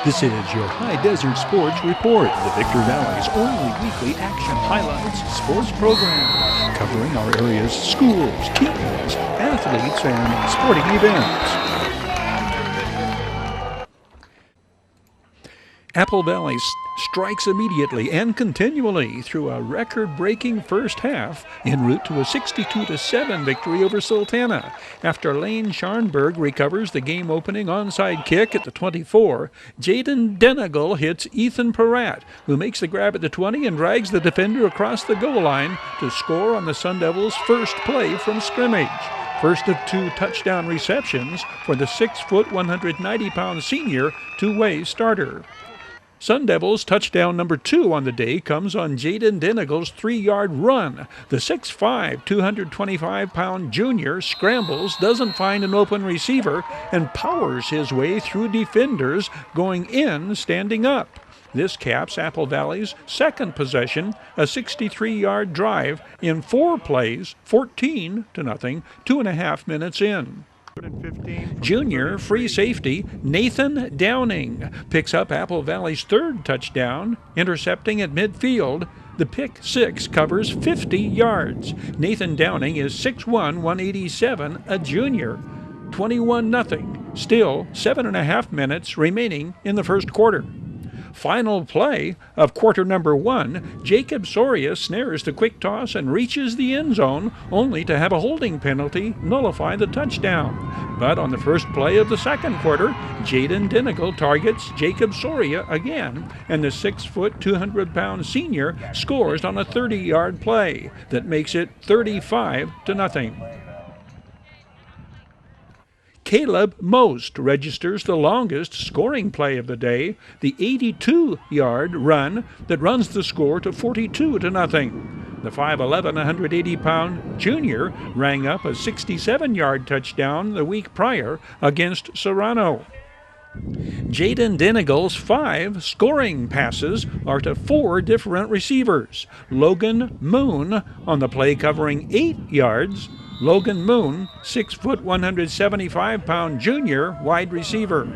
This is your High Desert Sports Report, the Victor Valley's only weekly action highlights sports program, covering our area's schools, teams, athletes, and sporting events. Apple Valley strikes immediately and continually through a record-breaking first half en route to a 62-7 victory over Sultana. After Lane Scharnberg recovers the game-opening onside kick at the 24, Jaden Denegal hits Ethan Peratt, who makes the grab at the 20 and drags the defender across the goal line to score on the Sun Devils' first play from scrimmage. First of two touchdown receptions for the 6-foot, 190-pound senior two-way starter. Sun Devils' touchdown number 2 on the day comes on Jaden Denegal's 3-yard run. The 6'5", 225-pound junior scrambles, doesn't find an open receiver, and powers his way through defenders, going in standing up. This caps Apple Valley's second possession, a 63-yard drive in 4 plays, 14-0, 2.5 minutes in. Junior free safety Nathan Downing picks up Apple Valley's third touchdown, intercepting at midfield. The pick six covers 50 yards. Nathan Downing is 6'1", 187, a junior. 21-0. Still 7.5 minutes remaining in the first quarter. Final play of quarter number 1, Jacob Soria snares the quick toss and reaches the end zone, only to have a holding penalty nullify the touchdown. But on the first play of the second quarter, Jaden Denegal targets Jacob Soria again, and the 6', 200-pound senior scores on a 30-yard play that makes it 35-0. Caleb Most registers the longest scoring play of the day, the 82-yard run that runs the score to 42-0. The 5'11", 180-pound junior rang up a 67-yard touchdown the week prior against Serrano. Jaden Denegal's 5 scoring passes are to 4 different receivers. Logan Moon on the play covering 8 yards. Logan Moon, 6', 175-pound junior wide receiver.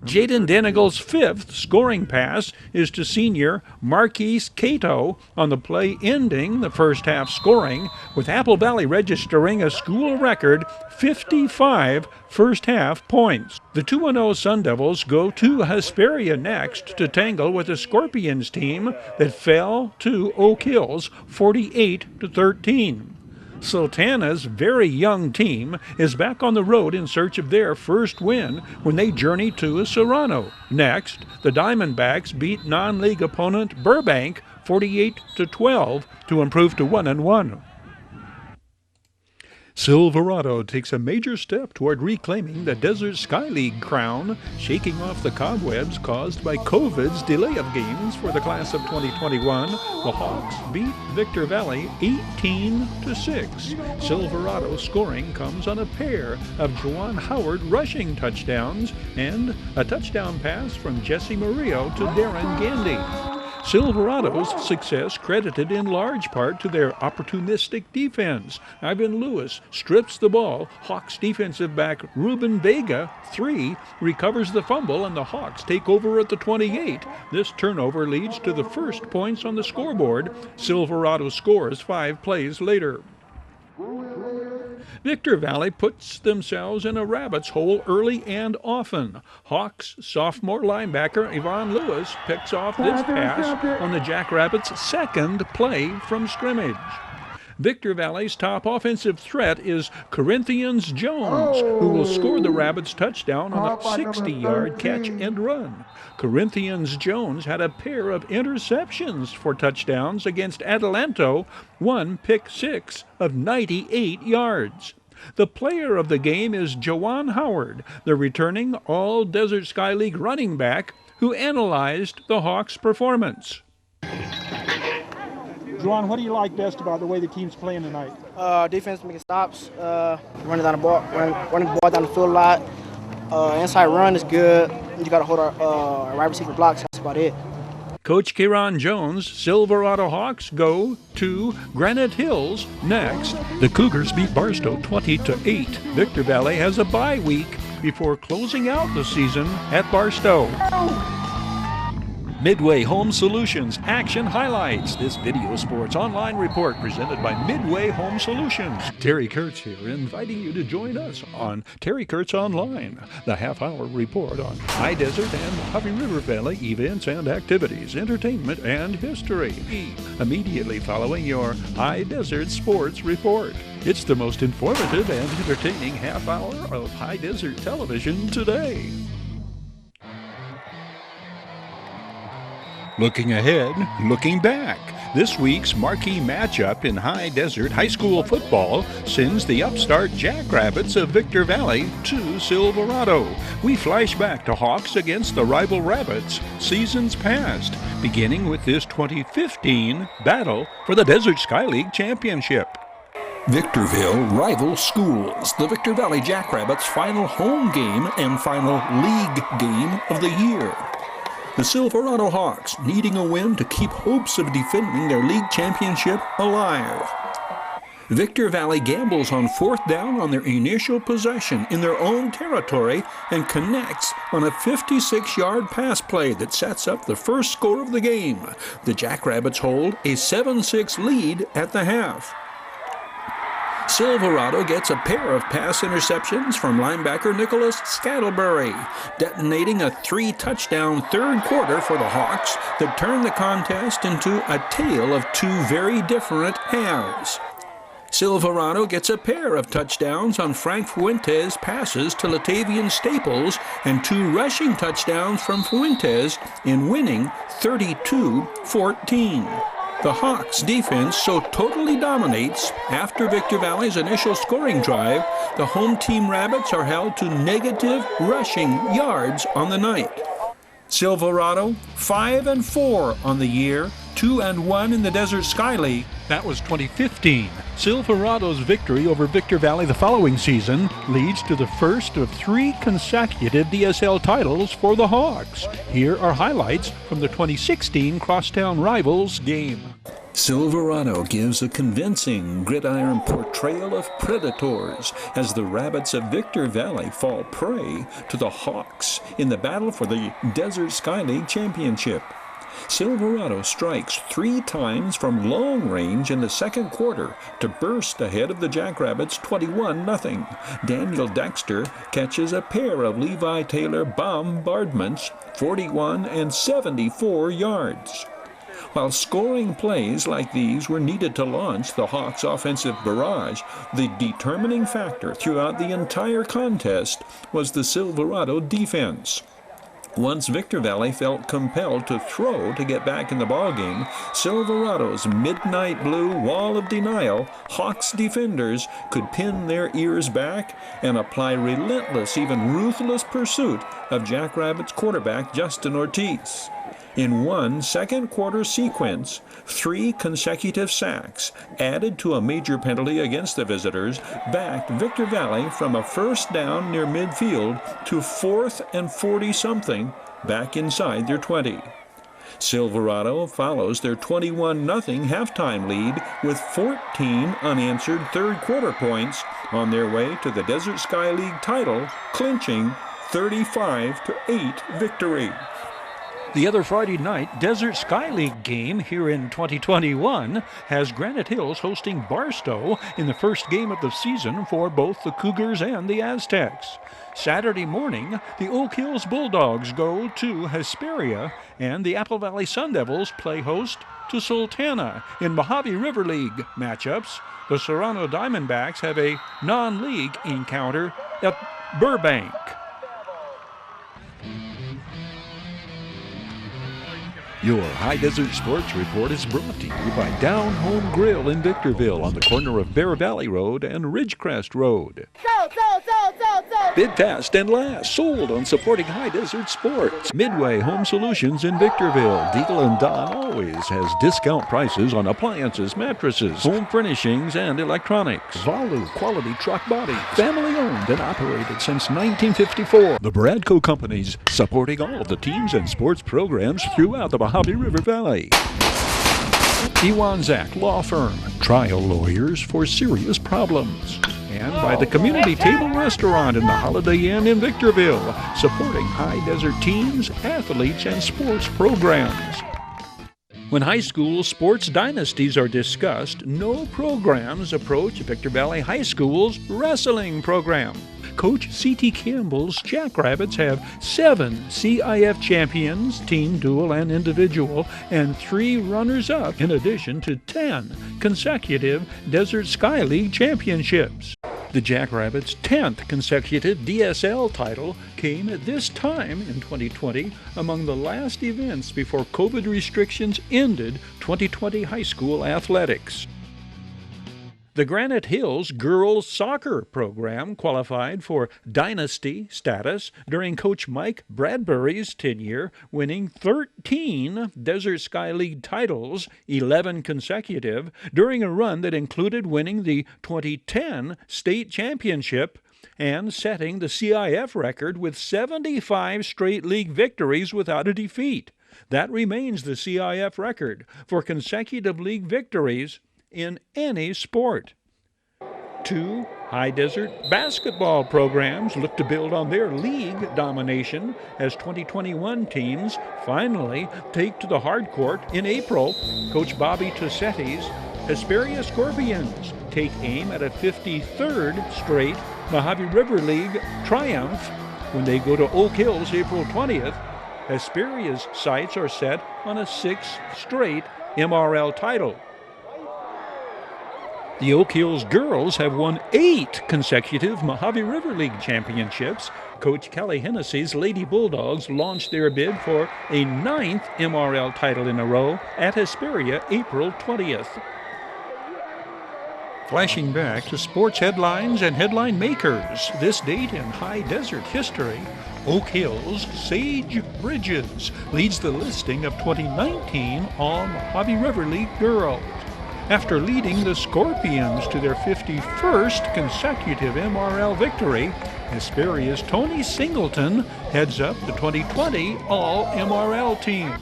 Jaden Denegal's 5th scoring pass is to senior Marquise Cato on the play ending the first half scoring, with Apple Valley registering a school record 55 first half points. The 2-0 Sun Devils go to Hesperia next to tangle with the Scorpions team that fell to Oak Hills 48-13. Sultana's very young team is back on the road in search of their first win when they journey to Serrano. Next, the Diamondbacks beat non-league opponent Burbank 48-12 to improve to 1-1. Silverado takes a major step toward reclaiming the Desert Sky League crown, shaking off the cobwebs caused by COVID's delay of games for the class of 2021. The Hawks beat Victor Valley 18-6. Silverado scoring comes on a pair of Juwan Howard rushing touchdowns and a touchdown pass from Jesse Murillo to Darren Gandy. Silverado's success credited in large part to their opportunistic defense. Ivan Lewis strips the ball. Hawks defensive back Ruben Vega, 3, recovers the fumble, and the Hawks take over at the 28. This turnover leads to the first points on the scoreboard. Silverado scores 5 plays later. Victor Valley puts themselves in a rabbit's hole early and often. Hawks sophomore linebacker Yvonne Lewis picks off this pass on the Jackrabbits' second play from scrimmage. Victor Valley's top offensive threat is Corinthians Jones, who will score the Rabbits' touchdown on a 60-yard catch and run. Corinthians Jones had a pair of interceptions for touchdowns against Adelanto, one pick six of 98 yards. The player of the game is Juwan Howard, the returning All-Desert Sky League running back, who analyzed the Hawks' performance. Juwan, what do you like best about the way the team's playing tonight? Defense making stops, running the ball down the field a lot. Inside run is good. You got to hold our right receiver blocks. That's about it. Coach Kieran Jones' Silverado Hawks go to Granite Hills next. The Cougars beat Barstow 20-8. Victor Valley has a bye week before closing out the season at Barstow. Midway Home Solutions Action Highlights. This video sports online report presented by Midway Home Solutions. Terry Kurtz here, inviting you to join us on Terry Kurtz Online, the half-hour report on high desert and Mojave River Valley events and activities, entertainment, and history. Immediately following your high desert sports report. It's the most informative and entertaining half-hour of high desert television today. Looking ahead, looking back. This week's marquee matchup in high desert high school football sends the upstart Jackrabbits of Victor Valley to Silverado. We flash back to Hawks against the rival Rabbits, seasons past, beginning with this 2015 battle for the Desert Sky League Championship. Victorville rival schools, the Victor Valley Jackrabbits' final home game and final league game of the year. The Silverado Hawks needing a win to keep hopes of defending their league championship alive. Victor Valley gambles on fourth down on their initial possession in their own territory and connects on a 56-yard pass play that sets up the first score of the game. The Jackrabbits hold a 7-6 lead at the half. Silverado gets a pair of pass interceptions from linebacker Nicholas Scattlebury, detonating a 3-touchdown third quarter for the Hawks that turned the contest into a tale of two very different halves. Silverado gets a pair of touchdowns on Frank Fuentes' passes to Latavian Staples and two rushing touchdowns from Fuentes in winning 32-14. The Hawks' defense so totally dominates, after Victor Valley's initial scoring drive, the home team Rabbits are held to negative rushing yards on the night. Silverado, 5-4 on the year, 2-1 in the Desert Sky League. That was 2015. Silverado's victory over Victor Valley the following season leads to the first of 3 consecutive DSL titles for the Hawks. Here are highlights from the 2016 Crosstown Rivals game. Silverado gives a convincing gridiron portrayal of predators as the Rabbits of Victor Valley fall prey to the Hawks in the battle for the Desert Sky League Championship. Silverado strikes 3 times from long range in the second quarter to burst ahead of the Jackrabbits 21-0. Daniel Dexter catches a pair of Levi Taylor bombardments, 41 and 74 yards. While scoring plays like these were needed to launch the Hawks' offensive barrage, the determining factor throughout the entire contest was the Silverado defense. Once Victor Valley felt compelled to throw to get back in the ballgame, Silverado's midnight blue wall of denial, Hawks defenders could pin their ears back and apply relentless, even ruthless pursuit of Jackrabbits quarterback Justin Ortiz. In one second-quarter sequence, 3 consecutive sacks, added to a major penalty against the visitors, backed Victor Valley from a first down near midfield to 4th and 40-something back inside their 20. Silverado follows their 21-0 halftime lead with 14 unanswered third-quarter points on their way to the Desert Sky League title, clinching 35-8 victory. The other Friday night Desert Sky League game here in 2021 has Granite Hills hosting Barstow in the first game of the season for both the Cougars and the Aztecs. Saturday morning, the Oak Hills Bulldogs go to Hesperia, and the Apple Valley Sun Devils play host to Sultana. In Mojave River League matchups, the Serrano Diamondbacks have a non-league encounter at Burbank. Your High Desert Sports Report is brought to you by Down Home Grill in Victorville on the corner of Bear Valley Road and Ridgecrest Road. Bid fast and last, sold on supporting High Desert Sports. Midway Home Solutions in Victorville. Deagle & Don always has discount prices on appliances, mattresses, home furnishings, and electronics. Valu Quality Truck Body. Family owned and operated since 1954. The Bradco Companies, supporting all of the teams and sports programs throughout the Mojave River Valley. Iwanzak Law Firm, trial lawyers for serious problems. and by the Community Table Restaurant in the Holiday Inn in Victorville, supporting High Desert teams, athletes, and sports programs. When high school sports dynasties are discussed, no programs approach Victor Valley High School's wrestling program. Coach C.T. Campbell's Jackrabbits have 7 CIF champions, team, dual, and individual, and 3 runners-up, in addition to 10 consecutive Desert Sky League championships. The Jackrabbits' 10th consecutive DSL title came at this time in 2020, among the last events before COVID restrictions ended 2020 high school athletics. The Granite Hills girls soccer program qualified for dynasty status during Coach Mike Bradbury's tenure, winning 13 Desert Sky League titles, 11 consecutive, during a run that included winning the 2010 state championship and setting the CIF record with 75 straight league victories without a defeat. That remains the CIF record for consecutive league victories in any sport. 2 High Desert basketball programs look to build on their league domination as 2021 teams finally take to the hard court in April. Coach Bobby Tossetti's Hesperia Scorpions take aim at a 53rd straight Mojave River League triumph when they go to Oak Hills April 20th. Hesperia's sights are set on a 6th straight MRL title. The Oak Hills girls have won 8 consecutive Mojave River League championships. Coach Kelly Hennessy's Lady Bulldogs launched their bid for a 9th MRL title in a row at Hesperia April 20th. Flashing back to sports headlines and headline makers, this date in High Desert history, Oak Hills Sage Bridges leads the listing of 2019 All-Mojave River League girls. After leading the Scorpions to their 51st consecutive MRL victory, Hesperia's Tony Singleton heads up the 2020 All-MRL team.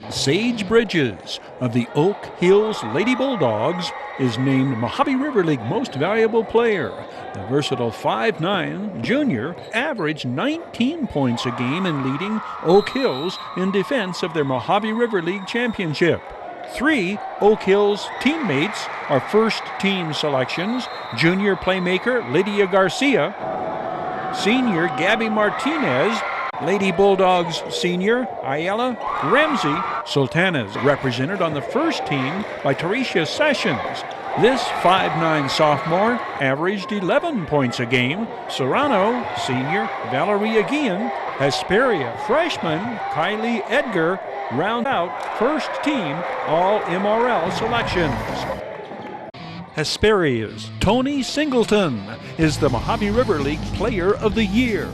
Sage Bridges of the Oak Hills Lady Bulldogs is named Mojave River League Most Valuable Player. The versatile 5'9" junior averaged 19 points a game in leading Oak Hills in defense of their Mojave River League championship. 3 Oak Hills teammates are first-team selections: junior playmaker Lydia Garcia, senior Gabby Martinez, Lady Bulldogs senior Ayala Ramsey. Sultanas represented on the first team by Tarisha Sessions. This 5'9" sophomore averaged 11 points a game. Serrano senior Valeria Guillen, Hesperia freshman Kylie Edgar round out first-team All-MRL selections. Hesperia's Tony Singleton is the Mojave River League Player of the Year.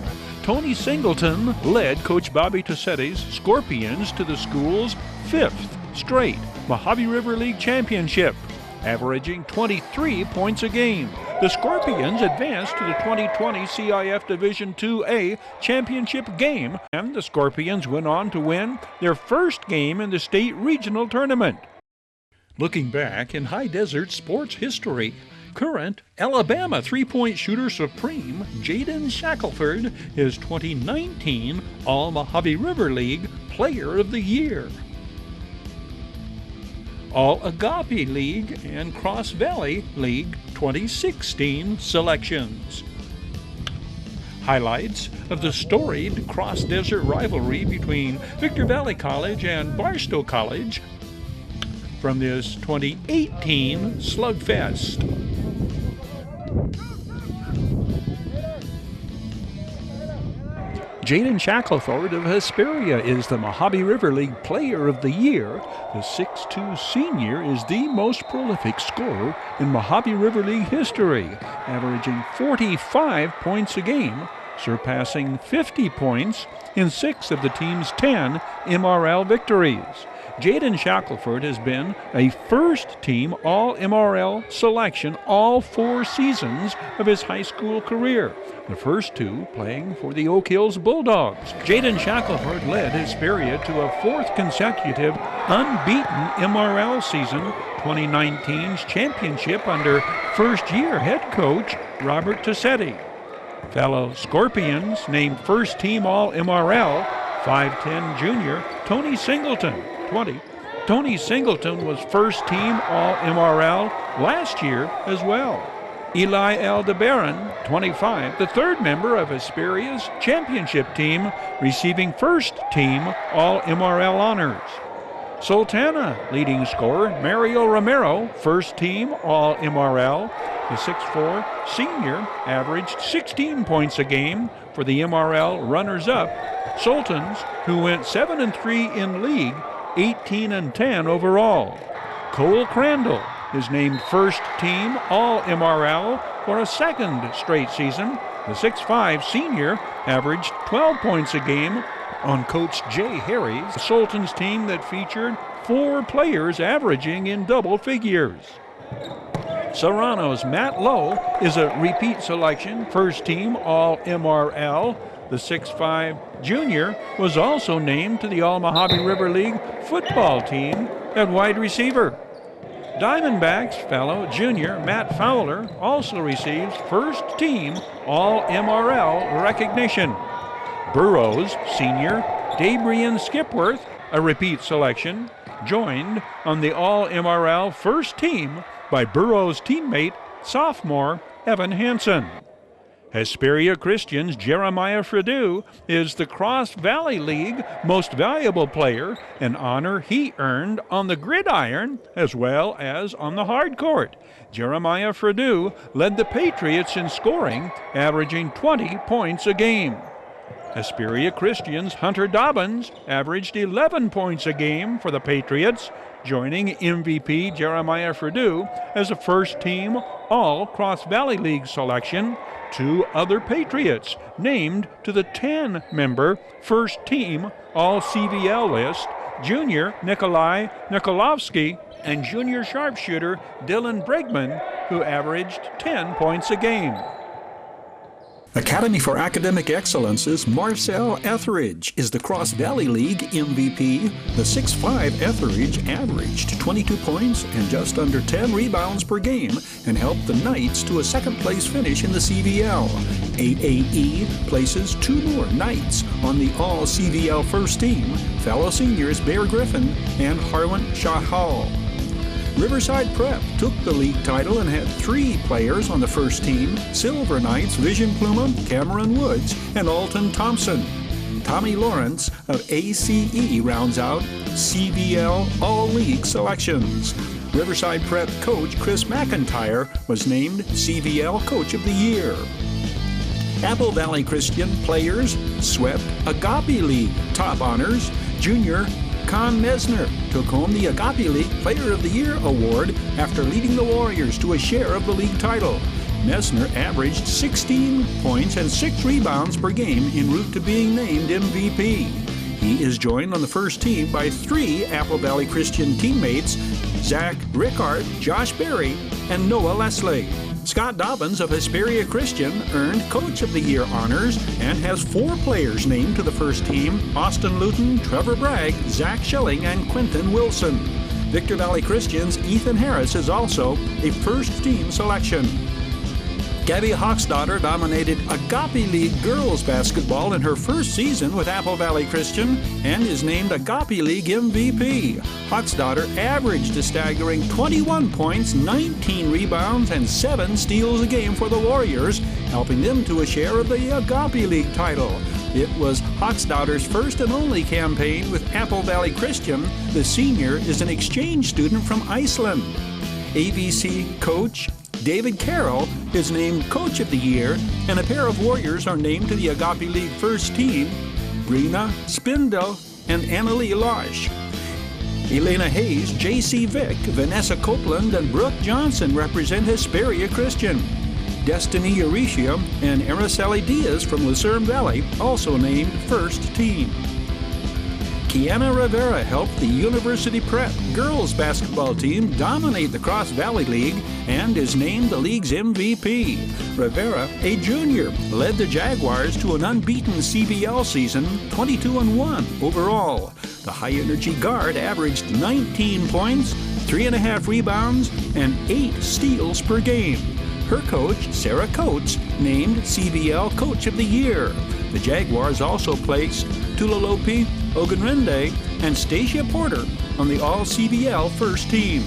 Tony Singleton led Coach Bobby Tossetti's Scorpions to the school's 5th straight Mojave River League championship, averaging 23 points a game. The Scorpions advanced to the 2020 CIF Division IIA championship game, and the Scorpions went on to win their first game in the state regional tournament. Looking back in High Desert sports history, current Alabama three-point shooter supreme Jaden Shackleford is 2019 All-Mojave River League Player of the Year. All-Agape League and Cross Valley League 2016 selections. Highlights of the storied cross-desert rivalry between Victor Valley College and Barstow College from this 2018 Slugfest. Jaden Shackleford of Hesperia is the Mojave River League Player of the Year. The 6'2" senior is the most prolific scorer in Mojave River League history, averaging 45 points a game, surpassing 50 points in 6 of the team's 10 MRL victories. Jaden Shackleford has been a first-team All-MRL selection all 4 seasons of his high school career, the first 2 playing for the Oak Hills Bulldogs. Jaden Shackleford led Hesperia to a 4th consecutive unbeaten MRL season, 2019's championship under first-year head coach Robert Tassetti. Fellow Scorpions named first-team All-MRL 5'10" junior Tony Singleton, 20. Tony Singleton was first-team All-MRL last year as well. Eli Aldebaran, 25, the 3rd member of Hesperia's championship team, receiving first-team All-MRL honors. Sultana leading scorer Mario Romero, first-team All-MRL. The 6'4" senior averaged 16 points a game for the MRL runners-up. Sultans, who went 7-3 in league, 18-10 overall. Cole Crandall is named first-team All-MRL for a 2nd straight season. The 6'5" senior averaged 12 points a game on Coach Jay Harry's Sultans team that featured 4 players averaging in double figures. Serrano's Matt Lowe is a repeat selection, first-team All-MRL. The 6'5" junior was also named to the All-Mojave River League football team at wide receiver. Diamondbacks fellow junior Matt Fowler also receives first-team All-MRL recognition. Burroughs senior Dabrian Skipworth, a repeat selection, joined on the All-MRL first team by Burroughs' teammate, sophomore Evan Hansen. Hesperia Christian's Jeremiah Fredu is the Cross Valley League Most Valuable Player, an honor he earned on the gridiron as well as on the hard court. Jeremiah Fredu led the Patriots in scoring, averaging 20 points a game. Hesperia Christian's Hunter Dobbins averaged 11 points a game for the Patriots, joining MVP Jeremiah Fredu as a first-team All-Cross Valley League selection. 2 other Patriots named to the 10-member first-team All-CVL list, junior Nikolai Nikolovsky and junior sharpshooter Dylan Bregman, who averaged 10 points a game. Academy for Academic Excellence's Marcel Etheridge is the Cross Valley League MVP. The 6'5" Etheridge averaged 22 points and just under 10 rebounds per game and helped the Knights to a 2nd-place finish in the CVL. AAE places 2 more Knights on the All-CVL first team, fellow seniors Bear Griffin and Harwant Shahal. Riverside Prep took the league title and had 3 players on the first team: Silver Knights Vision Pluma, Cameron Woods, and Alton Thompson. Tommy Lawrence of ACE rounds out CVL All-League selections. Riverside Prep coach Chris McIntyre was named CVL Coach of the Year. Apple Valley Christian players swept Agape League top honors. Junior Con Mesner took home the Agape League Player of the Year award after leading the Warriors to a share of the league title. Mesner averaged 16 points and 6 rebounds per game en route to being named MVP. He is joined on the first team by 3 Apple Valley Christian teammates, Zach Rickard, Josh Berry, and Noah Leslie. Scott Dobbins of Hesperia Christian earned Coach of the Year honors and has 4 players named to the first team: Austin Luton, Trevor Bragg, Zach Schilling, and Quentin Wilson. Victor Valley Christian's Ethan Harris is also a first-team selection. Gabby Hochsdotter dominated Agape League girls basketball in her first season with Apple Valley Christian and is named Agape League MVP. Hochsdotter averaged a staggering 21 points, 19 rebounds, and 7 steals a game for the Warriors, helping them to a share of the Agape League title. It was Hochsdotter's first and only campaign with Apple Valley Christian. The senior is an exchange student from Iceland. AVC coach David Carroll is named Coach of the Year, and a pair of Warriors are named to the Agape League first team: Brina Spindle and Annalie Losh. Elena Hayes, J.C. Vick, Vanessa Copeland, and Brooke Johnson represent Hesperia Christian. Destiny Euricia and Araceli Diaz from Lucerne Valley also named first team. Kiana Rivera helped the University Prep girls basketball team dominate the Cross Valley League and is named the league's MVP. Rivera, a junior, led the Jaguars to an unbeaten CVL season, 22-1 overall. The high-energy guard averaged 19 points, 3.5 rebounds, and 8 steals per game. Her coach, Sarah Coates, named CVL Coach of the Year. The Jaguars also placed Tulalope Ogunrende and Stacia Porter on the All-CVL first team.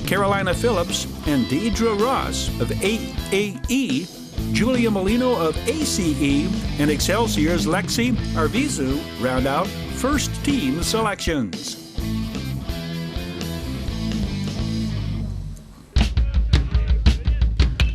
Carolina Phillips and Deidre Ross of AAE, Julia Molino of ACE, and Excelsior's Lexi Arvizu round out first-team selections.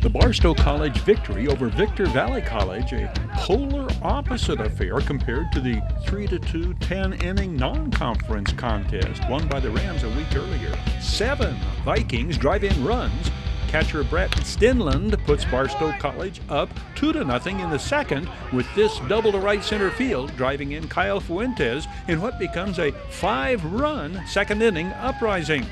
The Barstow College victory over Victor Valley College, a polar opposite affair compared to the 3-2 10-inning non-conference contest won by the Rams a week earlier. 7 Vikings drive-in runs. Catcher Brett Stinland puts Barstow College up 2-0 in the second with this double to right center field, driving in Kyle Fuentes in what becomes a 5-run second-inning uprising.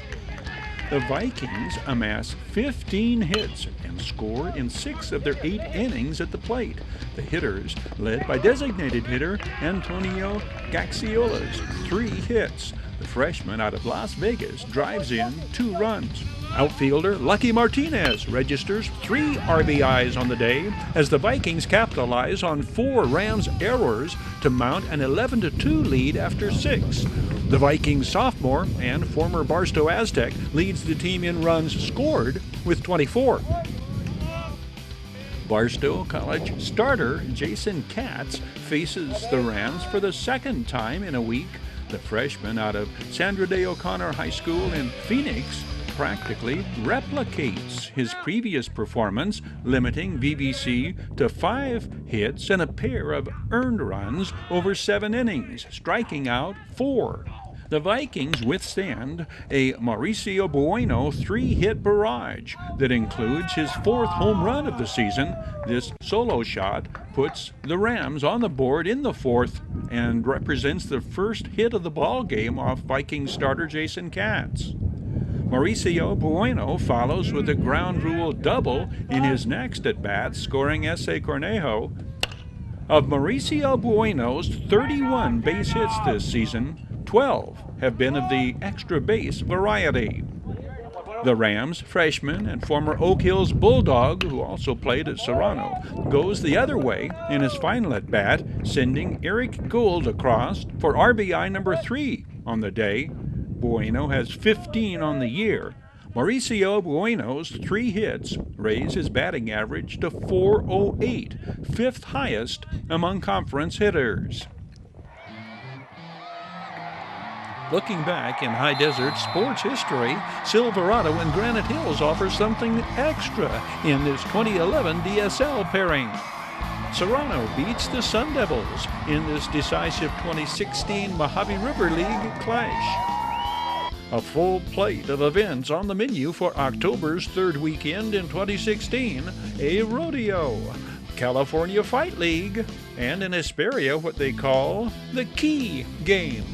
The Vikings amass 15 hits and score in 6 of their 8 innings at the plate. The hitters, led by designated hitter Antonio Gaxiolas, 3 hits. The freshman out of Las Vegas drives in 2 runs. Outfielder Lucky Martinez registers 3 RBIs on the day as the Vikings capitalize on 4 Rams errors to mount an 11-2 lead after 6. The Vikings sophomore and former Barstow Aztec leads the team in runs scored with 24. Barstow College starter Jason Katz faces the Rams for the second time in a week. The freshman out of Sandra Day O'Connor High School in Phoenix practically replicates his previous performance, limiting VVC to 5 hits and a pair of earned runs over 7 innings, striking out 4. The Vikings withstand a Mauricio Bueno 3-hit barrage that includes his 4th home run of the season. This solo shot puts the Rams on the board in the 4th and represents the first hit of the ball game off Vikings starter Jason Katz. Mauricio Bueno follows with a ground rule double in his next at-bat, scoring S.A. Cornejo. Of Mauricio Bueno's 31 base hits this season, 12 have been of the extra base variety. The Rams freshman and former Oak Hills Bulldog, who also played at Serrano, goes the other way in his final at-bat, sending Eric Gould across for RBI number 3 on the day. Bueno has 15 on the year. Mauricio Bueno's 3 hits raise his batting average to .408, 5th highest among conference hitters. Looking back in High Desert sports history, Silverado and Granite Hills offer something extra in this 2011 DSL pairing. Serrano beats the Sun Devils in this decisive 2016 Mojave River League clash. A full plate of events on the menu for October's 3rd weekend in 2016, a rodeo, California Fight League, and in Hesperia what they call the Key Game.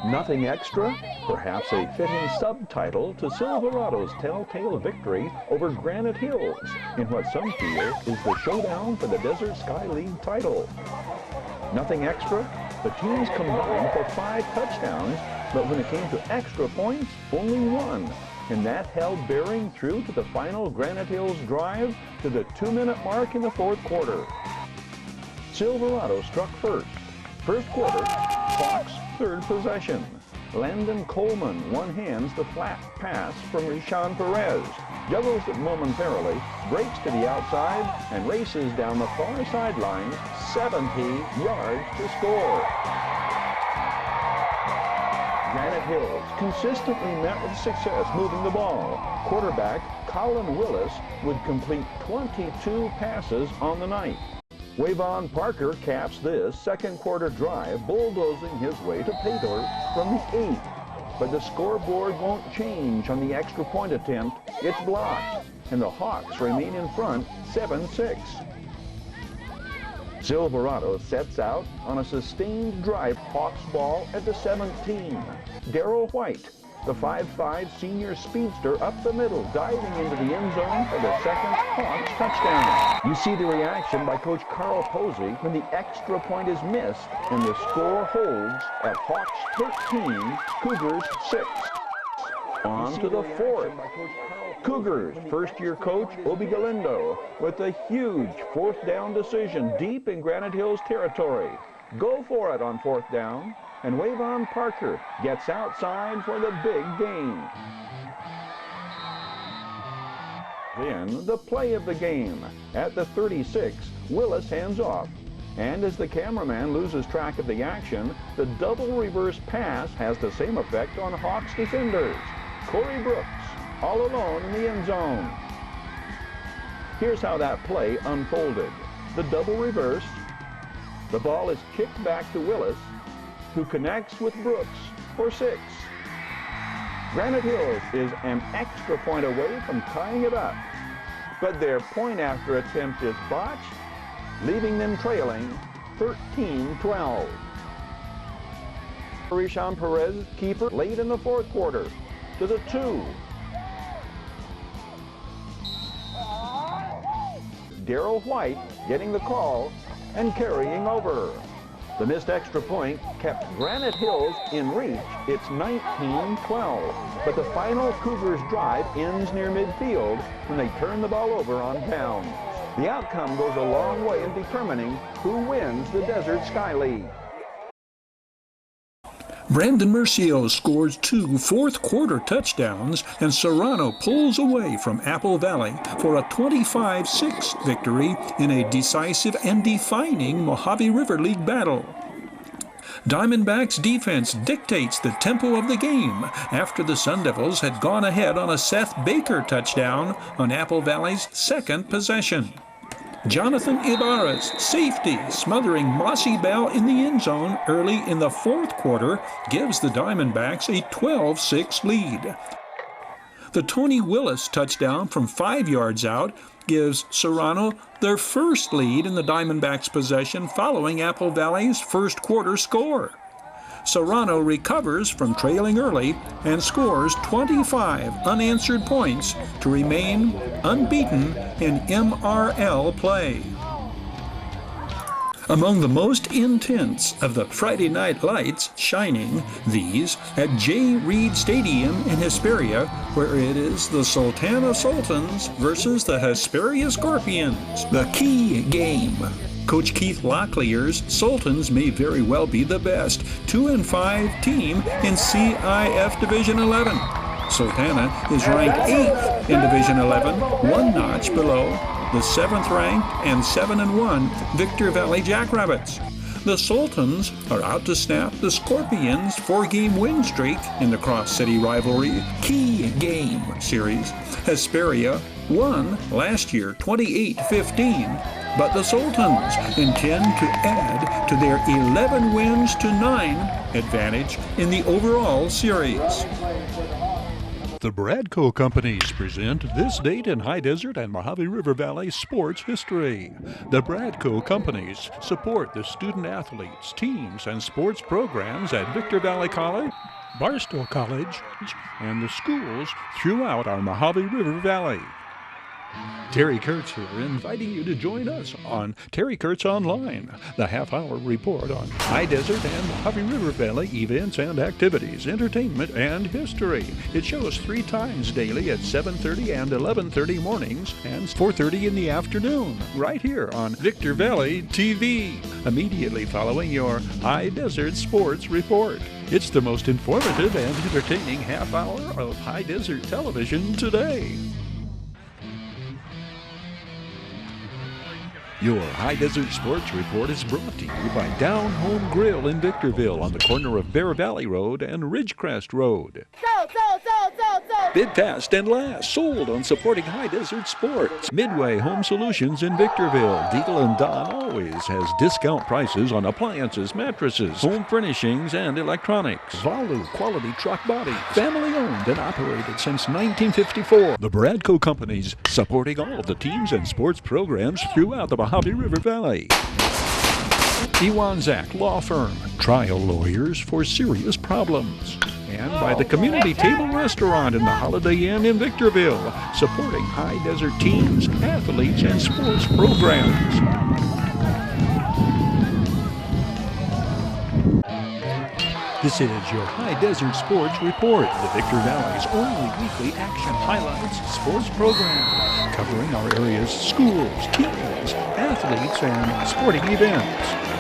Nothing extra? Perhaps a fitting subtitle to Silverado's telltale victory over Granite Hills in what some feel is the showdown for the Desert Sky League title. Nothing extra? The teams combined for 5 touchdowns, but when it came to extra points, only 1. And that held bearing through to the final Granite Hills drive to the 2-minute mark in the 4th quarter. Silverado struck first. First quarter, Fox 3rd possession. Landon Coleman one-hands the flat pass from Rishan Perez, juggles it momentarily, breaks to the outside, and races down the far sideline 70 yards to score. Granite Hills consistently met with success moving the ball. Quarterback Colin Willis would complete 22 passes on the night. Wavon Parker caps this second quarter drive, bulldozing his way to pay dirt from the 8. But the scoreboard won't change on the extra point attempt. It's blocked, and the Hawks remain in front 7-6. Silverado sets out on a sustained drive Hawks ball at the 17. Darrell White, the 5'5" senior speedster, up the middle, diving into the end zone for the second Hawks touchdown. You see the reaction by Coach Carl Posey when the extra point is missed and the score holds at Hawks 13, Cougars 6. On to the fourth. Cougars first-year coach Obi Galindo with a huge fourth down decision deep in Granite Hills territory. Go for it on fourth down, and Wavon Parker gets outside for the big gain. Then the play of the game. At the 36, Willis hands off. And as the cameraman loses track of the action, the double reverse pass has the same effect on Hawks defenders. Corey Brooks, all alone in the end zone. Here's how that play unfolded. The double reverse, the ball is kicked back to Willis, who connects with Brooks for 6. Granite Hills is an extra point away from tying it up, but their point after attempt is botched, leaving them trailing 13-12. Rishan Perez, keeper, late in the fourth quarter, to the 2. Darrell White getting the call and carrying over. The missed extra point kept Granite Hills in reach. It's 19-12. But the final Cougars drive ends near midfield when they turn the ball over on downs. The outcome goes a long way in determining who wins the Desert Sky League. Brandon Murcio scores 2 fourth-quarter touchdowns, and Serrano pulls away from Apple Valley for a 25-6 victory in a decisive and defining Mojave River League battle. Diamondbacks defense dictates the tempo of the game after the Sun Devils had gone ahead on a Seth Baker touchdown on Apple Valley's second possession. Jonathan Ibarra's safety smothering Mossy Bell in the end zone early in the fourth quarter gives the Diamondbacks a 12-6 lead. The Tony Willis touchdown from 5 yards out gives Serrano their first lead in the Diamondbacks' possession following Apple Valley's first quarter score. Serrano recovers from trailing early and scores 25 unanswered points to remain unbeaten in MRL play. Among the most intense of the Friday night lights shining, these at J. Reed Stadium in Hesperia, where it is the Sultana Sultans versus the Hesperia Scorpions, the key game. Coach Keith Locklier's Sultans may very well be the best 2-5 team in CIF Division 11. Sultana is ranked 8th in Division 11, one notch below the 7th-ranked and 7-1 Victor Valley Jackrabbits. The Sultans are out to snap the Scorpions' 4-game win streak in the Cross-City Rivalry Key Game Series. Hesperia won last year 28-15. But the Sultans intend to add to their 11 wins to 9 advantage in the overall series. The Bradco Companies present this date in High Desert and Mojave River Valley sports history. The Bradco Companies support the student athletes, teams, and sports programs at Victor Valley College, Barstow College, and the schools throughout our Mojave River Valley. Terry Kurtz here, inviting you to join us on Terry Kurtz Online, the half-hour report on High Desert and Mojave River Valley events and activities, entertainment, and history. It shows 3 times daily at 7:30 and 11:30 mornings and 4:30 in the afternoon, right here on Victor Valley TV, immediately following your High Desert Sports Report. It's the most informative and entertaining half-hour of High Desert television today. Your High Desert Sports Report is brought to you by Down Home Grill in Victorville on the corner of Bear Valley Road and Ridgecrest Road. Sold. Bid fast and last. Sold on supporting High Desert Sports. Midway Home Solutions in Victorville. Deagle & Don always has discount prices on appliances, mattresses, home furnishings, and electronics. Valu Quality Truck Body. Family owned and operated since 1954. The Bradco Companies supporting all of the teams and sports programs throughout the Mojave River Valley. Iwanzak Law Firm, trial lawyers for serious problems. And by the Community Table Restaurant in the Holiday Inn in Victorville, supporting high desert teams, athletes, and sports programs. This is your High Desert Sports Report, the Victor Valley's only weekly action highlights sports program, covering our area's schools, teams, athletes, and sporting events.